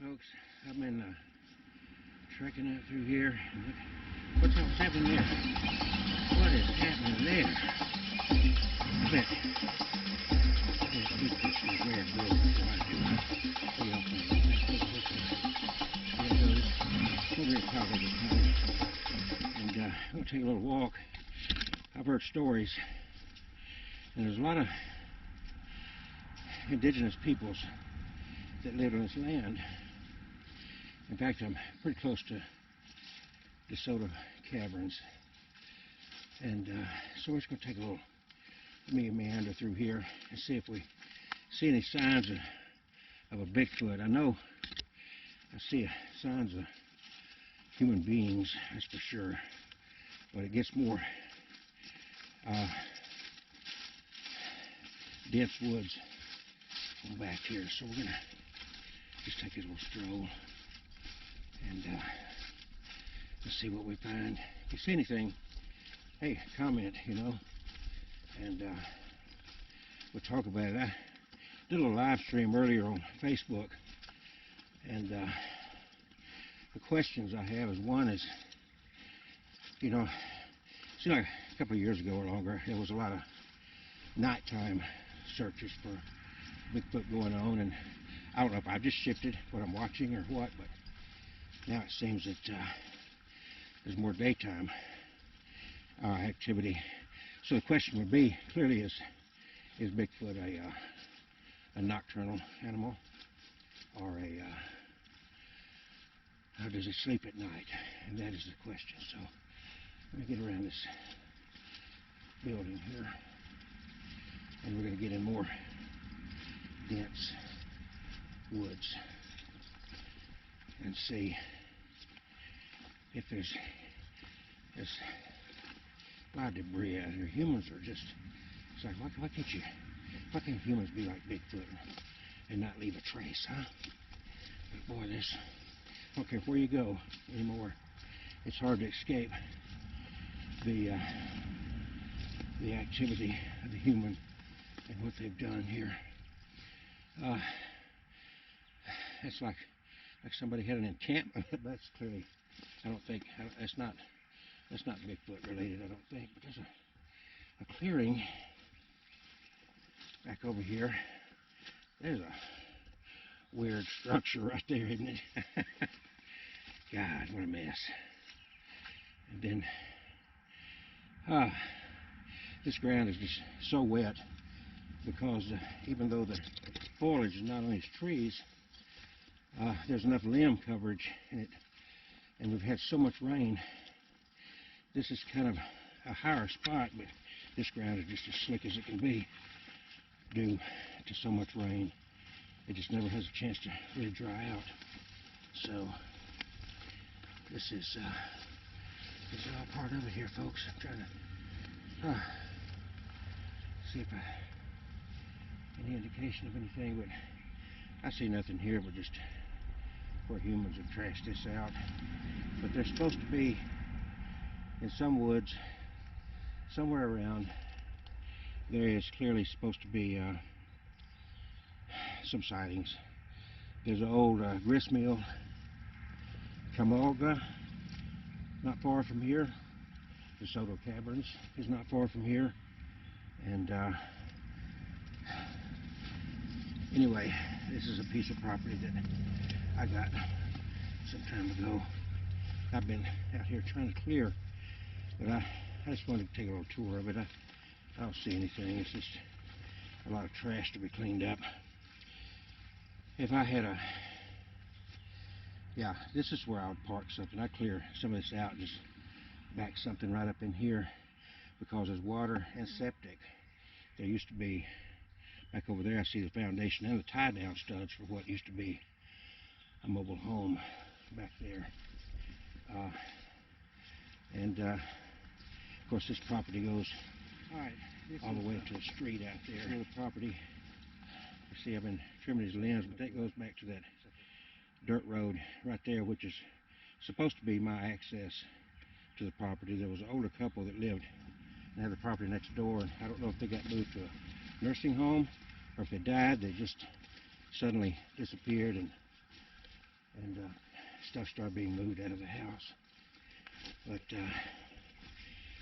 Alright folks, I've been trekking out through here. What's happening there? What is happening there? I bet Bigfoot's right there. Over here at Talladega County. And I'm going to take a little walk. I've heard stories, and there's a lot of indigenous peoples that live on this land. In fact, I'm pretty close to DeSoto caverns, and so we're just going to take a little meander through here and see if we see any signs of a Bigfoot. I know I see signs of human beings, that's for sure, but it gets more dense woods back here, so we're gonna just take a little stroll and let's see what we find. If you see anything, hey, comment, you know, and we'll talk about it. I did a little live stream earlier on Facebook, and the questions I have is, one is, you know, see, like a couple of years ago or longer, there was a lot of nighttime searches for Bigfoot going on, and I don't know if I've just shifted what I'm watching or what, but now it seems that there's more daytime activity. So the question would be, clearly, is Bigfoot a nocturnal animal, or how does he sleep at night? And that is the question. So let me get around this building here, and we're going to get in more dense woods and see if there's a lot of debris out here. Humans are just, it's like, why can't humans be like Bigfoot and not leave a trace, huh? But boy, this, I don't care where you go anymore, it's hard to escape the activity of the human and what they've done here. It's like somebody had an encampment. That's clearly, I don't think, that's not Bigfoot related, I don't think. But there's a clearing back over here. There's a weird structure right there, isn't it? God, what a mess. And then this ground is just so wet because even though the foliage is not on these trees, there's enough limb coverage in it, and we've had so much rain. This is kind of a higher spot, but this ground is just as slick as it can be due to so much rain. It just never has a chance to really dry out. So this is all part of it here, folks. I'm trying to see if any indication of anything, but I see nothing here but just where humans have trashed this out. But there's supposed to be, in some woods, somewhere around, there is clearly supposed to be some sightings. There's an old grist mill, Camelga, not far from here. The DeSoto Caverns is not far from here. And anyway, this is a piece of property that I got some time ago. I've been out here trying to clear, but I just wanted to take a little tour of it. I don't see anything. It's just a lot of trash to be cleaned up. If I had yeah, this is where I would park something. I'd clear some of this out and just back something right up in here, because there's water and septic. There used to be, back over there I see the foundation and the tie-down studs for what used to be a mobile home back there. Of course, this property goes all the way to the street out there. Here's the property. You see, I've been trimming these limbs, but that goes back to that dirt road right there, which is supposed to be my access to the property. There was an older couple that lived and had the property next door, and I don't know if they got moved to a nursing home or if they died. They just suddenly disappeared, and and stuff started being moved out of the house. But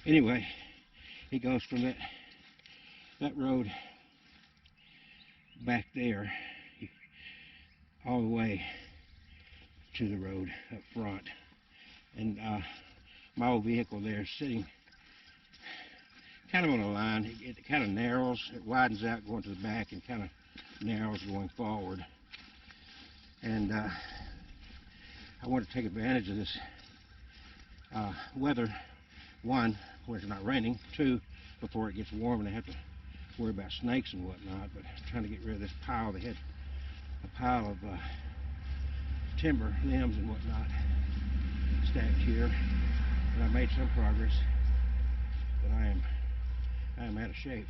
anyway, he goes from that road back there all the way to the road up front, and my old vehicle there is sitting kind of on a line. It kind of narrows, it widens out going to the back and kind of narrows going forward. And I want to take advantage of this weather. One, where it's not raining. Two, before it gets warm and I have to worry about snakes and whatnot. But I'm trying to get rid of this pile. They had a pile of timber, limbs and whatnot stacked here, and I made some progress, but I am out of shape.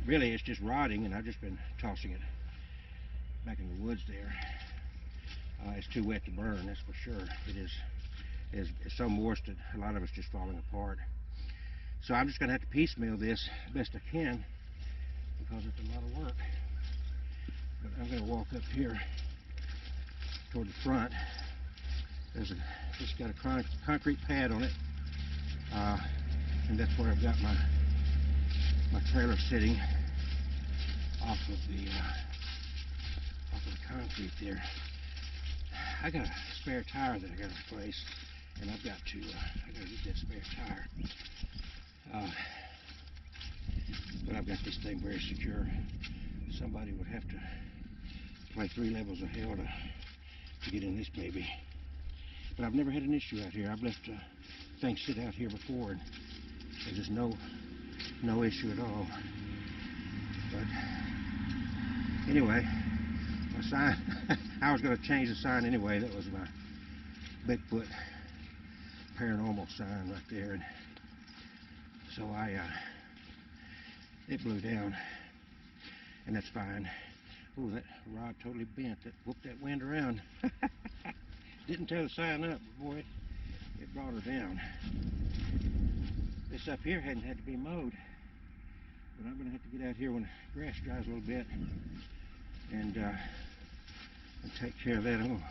Really, it's just rotting, and I've just been tossing it back in the woods there. It's too wet to burn, that's for sure. It is. It's so moist that a lot of it's just falling apart. So I'm just going to have to piecemeal this best I can, because it's a lot of work. But I'm going to walk up here toward the front. It's got a concrete pad on it, and that's where I've got my trailer sitting off of the concrete there. I got a spare tire that I got to replace, and I've got to get that spare tire. But I've got this thing very secure. Somebody would have to play 3 levels of hell to get in this baby. But I've never had an issue out here. I've left things sit out here before, and there's just no issue at all. But anyway, my sign, I was going to change the sign anyway. That was my Bigfoot paranormal sign right there. And so it blew down, and that's fine. Oh, that rod totally bent. That whooped that wind around. Didn't tear the sign up, but boy, it brought her down. This up here hadn't had to be mowed, but I'm going to have to get out here when the grass dries a little bit and take care of that. I'm going to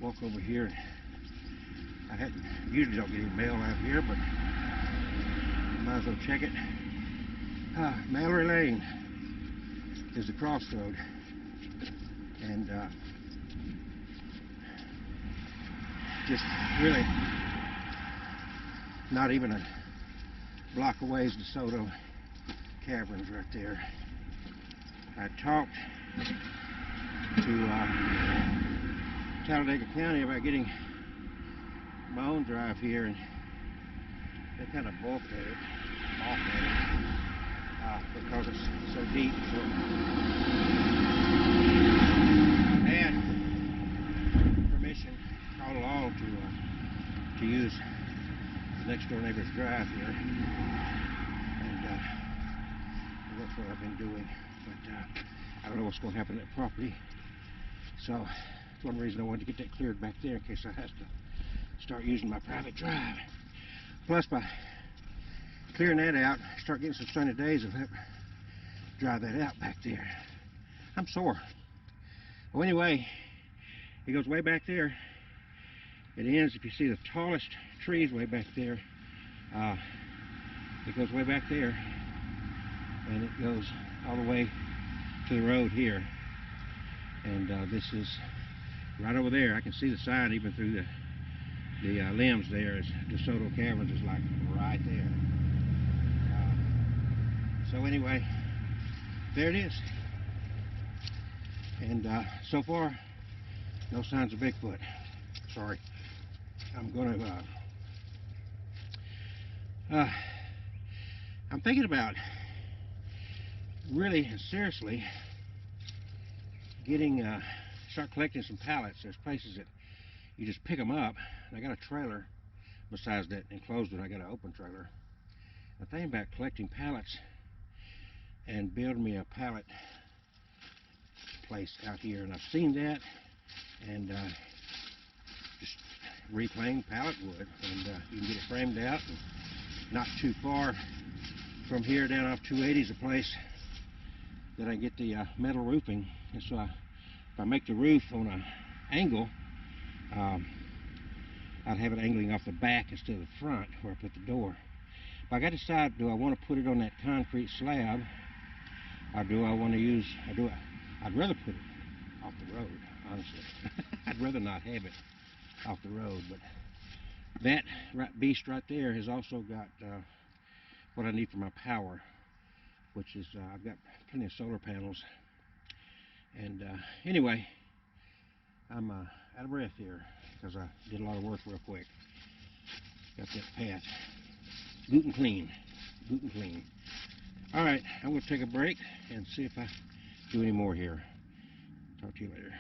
walk over here. I usually don't get any mail out here, but I might as well check it. Mallory Lane is the crossroad, and just really not even a block away is DeSoto Caverns right there. I talked to Talladega County about getting my own drive here, and they kind of balked at it because it's so deep. So I had permission all along to use the next door neighbor's drive here, and that's what I've been doing. But I don't know what's going to happen to that property, so that's one reason I wanted to get that cleared back there in case I have to start using my private drive. Plus, by clearing that out, start getting some sunny days, I'll have to drive that out back there. I'm sore. Well, anyway, it goes way back there. It ends, if you see the tallest trees way back there, it goes way back there, and it goes all the way to the road here. And this is right over there. I can see the sign even through the limbs there. Is DeSoto Caverns is like right there. So anyway, there it is. And so far, no signs of Bigfoot. Sorry. I'm going to I'm thinking about really and seriously getting start collecting some pallets. There's places that you just pick them up, and I got a trailer besides that enclosed one. I got an open trailer. I'm thinking about collecting pallets and building me a pallet place out here, and I've seen that, and just reclaimed pallet wood, and you can get it framed out. And not too far from here down off 280 is a place that I get the metal roofing, and so I if I make the roof on an angle, I'd have it angling off the back instead of the front where I put the door. But I got to decide, do I want to put it on that concrete slab, or do I want to use, I'd rather put it off the road, honestly. I'd rather not have it off the road, but that beast right there has also got what I need for my power, which is, I've got plenty of solar panels. And anyway, I'm out of breath here because I did a lot of work real quick. Got that path gluten clean. All right, I'm going to take a break and see if I do any more here. Talk to you later.